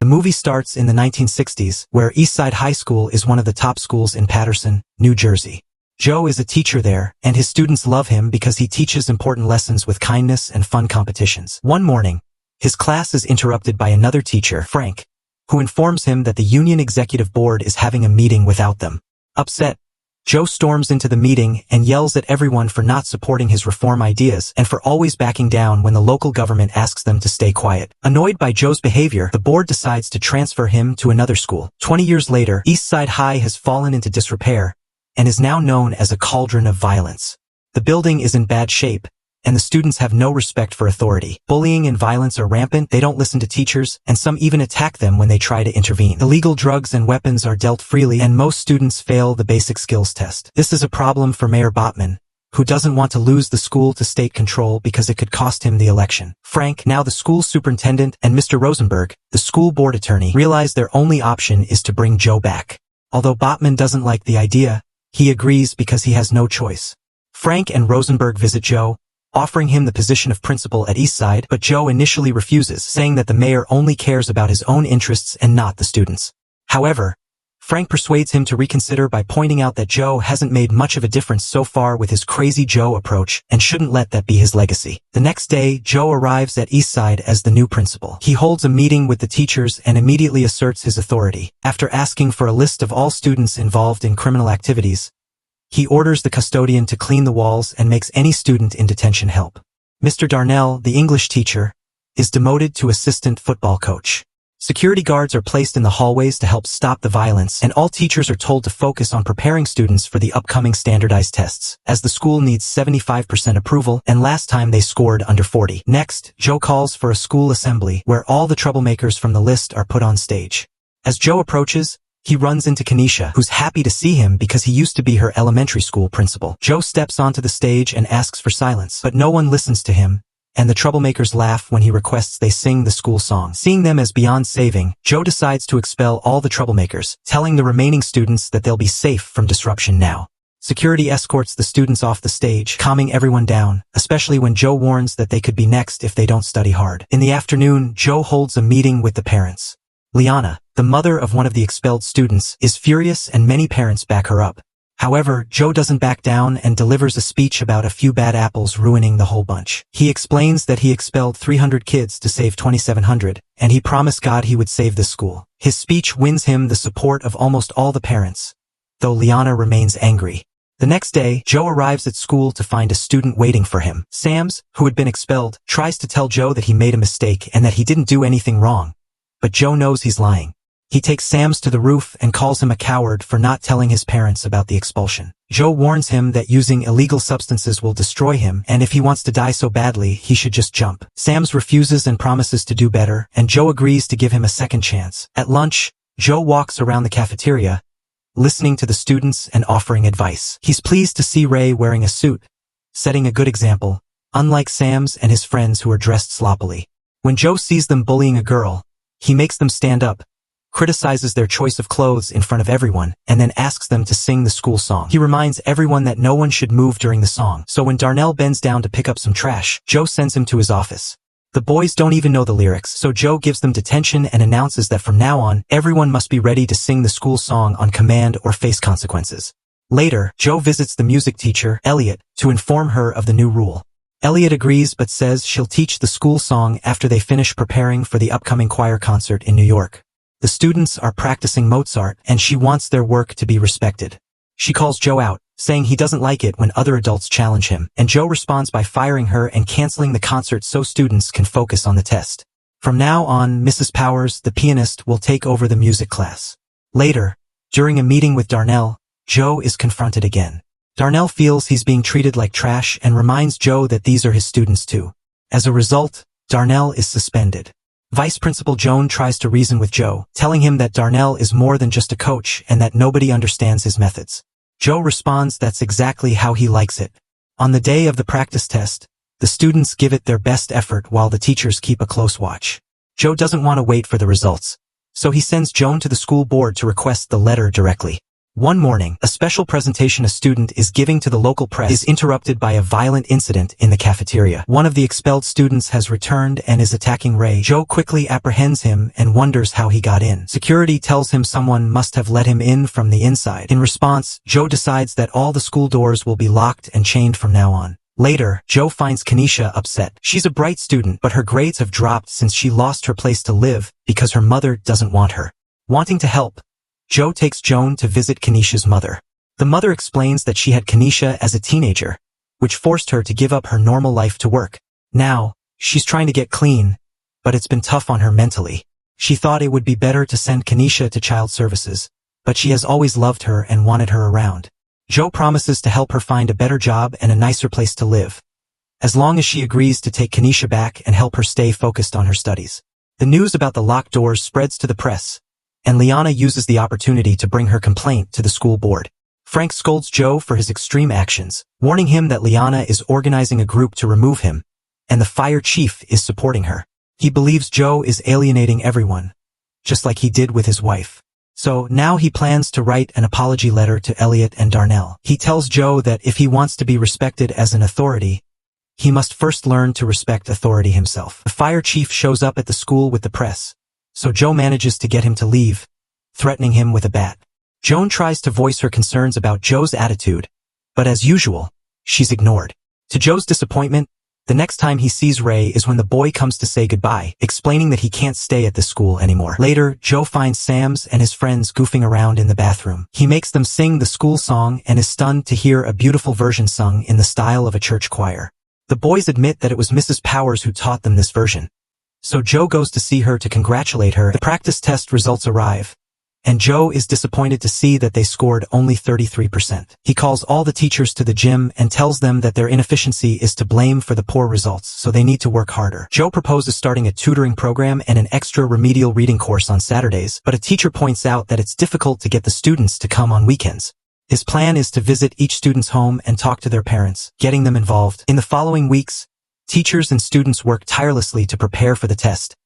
The movie starts in the 1960s, where Eastside High School is one of the top schools in Paterson, New Jersey. Joe is a teacher there, and his students love him because he teaches important lessons with kindness and fun competitions. One morning, his class is interrupted by another teacher, Frank, who informs him that the Union Executive Board is having a meeting without them. Upset, Joe storms into the meeting and yells at everyone for not supporting his reform ideas and for always backing down when the local government asks them to stay quiet. Annoyed by Joe's behavior, the board decides to transfer him to another school. 20 years later, Eastside High has fallen into disrepair and is now known as a cauldron of violence. The building is in bad shape, and the students have no respect for authority. Bullying and violence are rampant, they don't listen to teachers, and some even attack them when they try to intervene. Illegal drugs and weapons are dealt freely, and most students fail the basic skills test. This is a problem for Mayor Botman, who doesn't want to lose the school to state control because it could cost him the election. Frank, now the school superintendent, and Mr. Rosenberg, the school board attorney, realize their only option is to bring Joe back. Although Botman doesn't like the idea, he agrees because he has no choice. Frank and Rosenberg visit Joe, offering him the position of principal at Eastside, but Joe initially refuses, saying that the mayor only cares about his own interests and not the students. However, Frank persuades him to reconsider by pointing out that Joe hasn't made much of a difference so far with his crazy Joe approach and shouldn't let that be his legacy. The next day, Joe arrives at Eastside as the new principal. He holds a meeting with the teachers and immediately asserts his authority. After asking for a list of all students involved in criminal activities, he orders the custodian to clean the walls and makes any student in detention help. Mr. Darnell, the English teacher, is demoted to assistant football coach. Security guards are placed in the hallways to help stop the violence, and all teachers are told to focus on preparing students for the upcoming standardized tests, as the school needs 75% approval, and last time they scored under 40. Next, Joe calls for a school assembly, where all the troublemakers from the list are put on stage. As Joe approaches, he runs into Kenesha, who's happy to see him because he used to be her elementary school principal. Joe steps onto the stage and asks for silence, but no one listens to him, and the troublemakers laugh when he requests they sing the school song. Seeing them as beyond saving, Joe decides to expel all the troublemakers, telling the remaining students that they'll be safe from disruption now. Security escorts the students off the stage, calming everyone down, especially when Joe warns that they could be next if they don't study hard. In the afternoon, Joe holds a meeting with the parents. Liana, the mother of one of the expelled students, is furious and many parents back her up. However, Joe doesn't back down and delivers a speech about a few bad apples ruining the whole bunch. He explains that he expelled 300 kids to save 2,700, and he promised God he would save the school. His speech wins him the support of almost all the parents, though Liana remains angry. The next day, Joe arrives at school to find a student waiting for him. Sams, who had been expelled, tries to tell Joe that he made a mistake and that he didn't do anything wrong, but Joe knows he's lying. He takes Sams to the roof and calls him a coward for not telling his parents about the expulsion. Joe warns him that using illegal substances will destroy him, and if he wants to die so badly, he should just jump. Sams refuses and promises to do better, and Joe agrees to give him a second chance. At lunch, Joe walks around the cafeteria, listening to the students and offering advice. He's pleased to see Ray wearing a suit, setting a good example, unlike Sams and his friends who are dressed sloppily. When Joe sees them bullying a girl, he makes them stand up, criticizes their choice of clothes in front of everyone, and then asks them to sing the school song. He reminds everyone that no one should move during the song. So when Darnell bends down to pick up some trash, Joe sends him to his office. The boys don't even know the lyrics, so Joe gives them detention and announces that from now on, everyone must be ready to sing the school song on command or face consequences. Later, Joe visits the music teacher, Elliot, to inform her of the new rule. Elliot agrees but says she'll teach the school song after they finish preparing for the upcoming choir concert in New York. The students are practicing Mozart, and she wants their work to be respected. She calls Joe out, saying he doesn't like it when other adults challenge him, and Joe responds by firing her and canceling the concert so students can focus on the test. From now on, Mrs. Powers, the pianist, will take over the music class. Later, during a meeting with Darnell, Joe is confronted again. Darnell feels he's being treated like trash and reminds Joe that these are his students too. As a result, Darnell is suspended. Vice Principal Joan tries to reason with Joe, telling him that Darnell is more than just a coach and that nobody understands his methods. Joe responds that's exactly how he likes it. On the day of the practice test, the students give it their best effort while the teachers keep a close watch. Joe doesn't want to wait for the results, so he sends Joan to the school board to request the letter directly. One morning, a special presentation a student is giving to the local press is interrupted by a violent incident in the cafeteria. One of the expelled students has returned and is attacking Ray. Joe quickly apprehends him and wonders how he got in. Security tells him someone must have let him in from the inside. In response, Joe decides that all the school doors will be locked and chained from now on. Later, Joe finds Kenesha upset. She's a bright student, but her grades have dropped since she lost her place to live because her mother doesn't want her. Wanting to help, Joe takes Joan to visit Kenesha's mother. The mother explains that she had Kenesha as a teenager, which forced her to give up her normal life to work. Now, she's trying to get clean, but it's been tough on her mentally. She thought it would be better to send Kenesha to child services, but she has always loved her and wanted her around. Joe promises to help her find a better job and a nicer place to live, as long as she agrees to take Kenesha back and help her stay focused on her studies. The news about the locked doors spreads to the press, and Liana uses the opportunity to bring her complaint to the school board. Frank scolds Joe for his extreme actions, warning him that Liana is organizing a group to remove him, and the fire chief is supporting her. He believes Joe is alienating everyone, just like he did with his wife. So now he plans to write an apology letter to Elliot and Darnell. He tells Joe that if he wants to be respected as an authority, he must first learn to respect authority himself. The fire chief shows up at the school with the press, so Joe manages to get him to leave, threatening him with a bat. Joan tries to voice her concerns about Joe's attitude, but as usual, she's ignored. To Joe's disappointment, the next time he sees Ray is when the boy comes to say goodbye, explaining that he can't stay at the school anymore. Later, Joe finds Sam's and his friends goofing around in the bathroom. He makes them sing the school song and is stunned to hear a beautiful version sung in the style of a church choir. The boys admit that it was Mrs. Powers who taught them this version. So Joe goes to see her to congratulate her. The practice test results arrive, and Joe is disappointed to see that they scored only 33%. He calls all the teachers to the gym and tells them that their inefficiency is to blame for the poor results, so they need to work harder. Joe proposes starting a tutoring program and an extra remedial reading course on Saturdays, but a teacher points out that it's difficult to get the students to come on weekends. His plan is to visit each student's home and talk to their parents, getting them involved. In the following weeks, teachers and students work tirelessly to prepare for the test,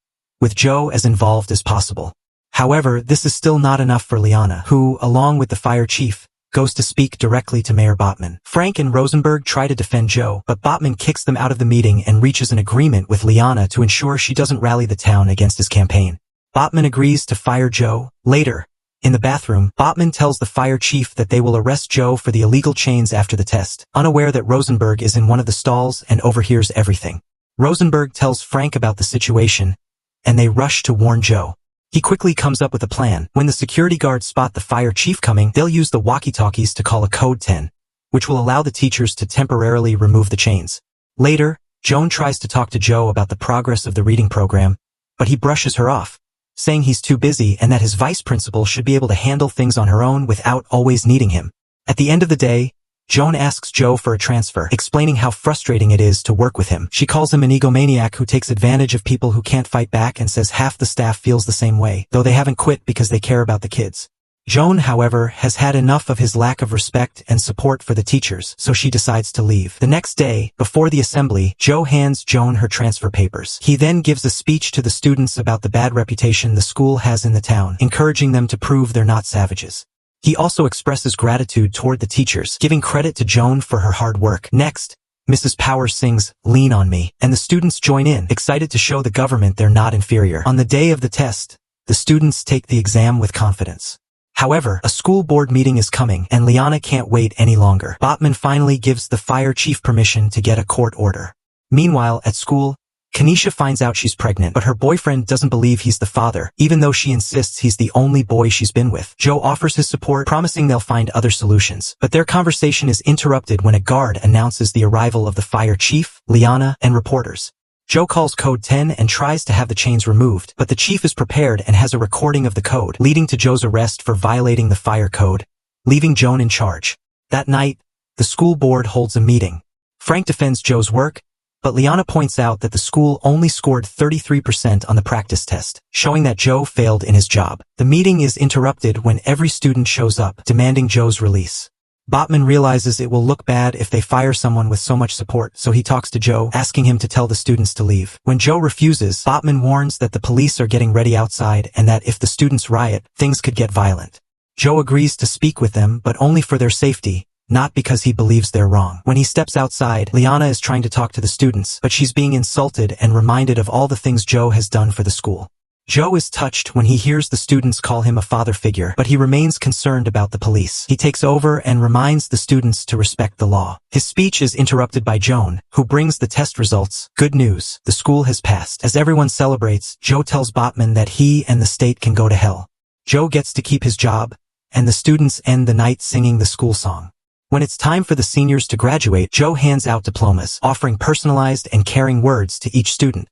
with Joe as involved as possible. However, this is still not enough for Liana, who, along with the fire chief, goes to speak directly to Mayor Botman. Frank and Rosenberg try to defend Joe, but Botman kicks them out of the meeting and reaches an agreement with Liana to ensure she doesn't rally the town against his campaign. Botman agrees to fire Joe. Later, in the bathroom, Botman tells the fire chief that they will arrest Joe for the illegal chains after the test, unaware that Rosenberg is in one of the stalls and overhears everything. Rosenberg tells Frank about the situation, and they rush to warn Joe. He quickly comes up with a plan. When the security guards spot the fire chief coming, they'll use the walkie-talkies to call a code 10, which will allow the teachers to temporarily remove the chains. Later, Joan tries to talk to Joe about the progress of the reading program, but he brushes her off, saying he's too busy and that his vice principal should be able to handle things on her own without always needing him. At the end of the day, Joan asks Joe for a transfer, explaining how frustrating it is to work with him. She calls him an egomaniac who takes advantage of people who can't fight back and says half the staff feels the same way, though they haven't quit because they care about the kids. Joan, however, has had enough of his lack of respect and support for the teachers, so she decides to leave. The next day, before the assembly, Joe hands Joan her transfer papers. He then gives a speech to the students about the bad reputation the school has in the town, encouraging them to prove they're not savages. He also expresses gratitude toward the teachers, giving credit to Joan for her hard work. Next, Mrs. Powers sings, "Lean on Me," and the students join in, excited to show the government they're not inferior. On the day of the test, the students take the exam with confidence. However, a school board meeting is coming, and Liana can't wait any longer. Botman finally gives the fire chief permission to get a court order. Meanwhile, at school, Kenesha finds out she's pregnant, but her boyfriend doesn't believe he's the father, even though she insists he's the only boy she's been with. Joe offers his support, promising they'll find other solutions. But their conversation is interrupted when a guard announces the arrival of the fire chief, Liana, and reporters. Joe calls code 10 and tries to have the chains removed, but the chief is prepared and has a recording of the code, leading to Joe's arrest for violating the fire code, leaving Joan in charge. That night, the school board holds a meeting. Frank defends Joe's work, but Liana points out that the school only scored 33% on the practice test, showing that Joe failed in his job. The meeting is interrupted when every student shows up, demanding Joe's release. Botman realizes it will look bad if they fire someone with so much support, so he talks to Joe, asking him to tell the students to leave. When Joe refuses, Botman warns that the police are getting ready outside and that if the students riot, things could get violent. Joe agrees to speak with them, but only for their safety, not because he believes they're wrong. When he steps outside, Liana is trying to talk to the students, but she's being insulted and reminded of all the things Joe has done for the school. Joe is touched when he hears the students call him a father figure, but he remains concerned about the police. He takes over and reminds the students to respect the law. His speech is interrupted by Joan, who brings the test results. Good news, the school has passed. As everyone celebrates, Joe tells Botman that he and the state can go to hell. Joe gets to keep his job, and the students end the night singing the school song. When it's time for the seniors to graduate, Joe hands out diplomas, offering personalized and caring words to each student.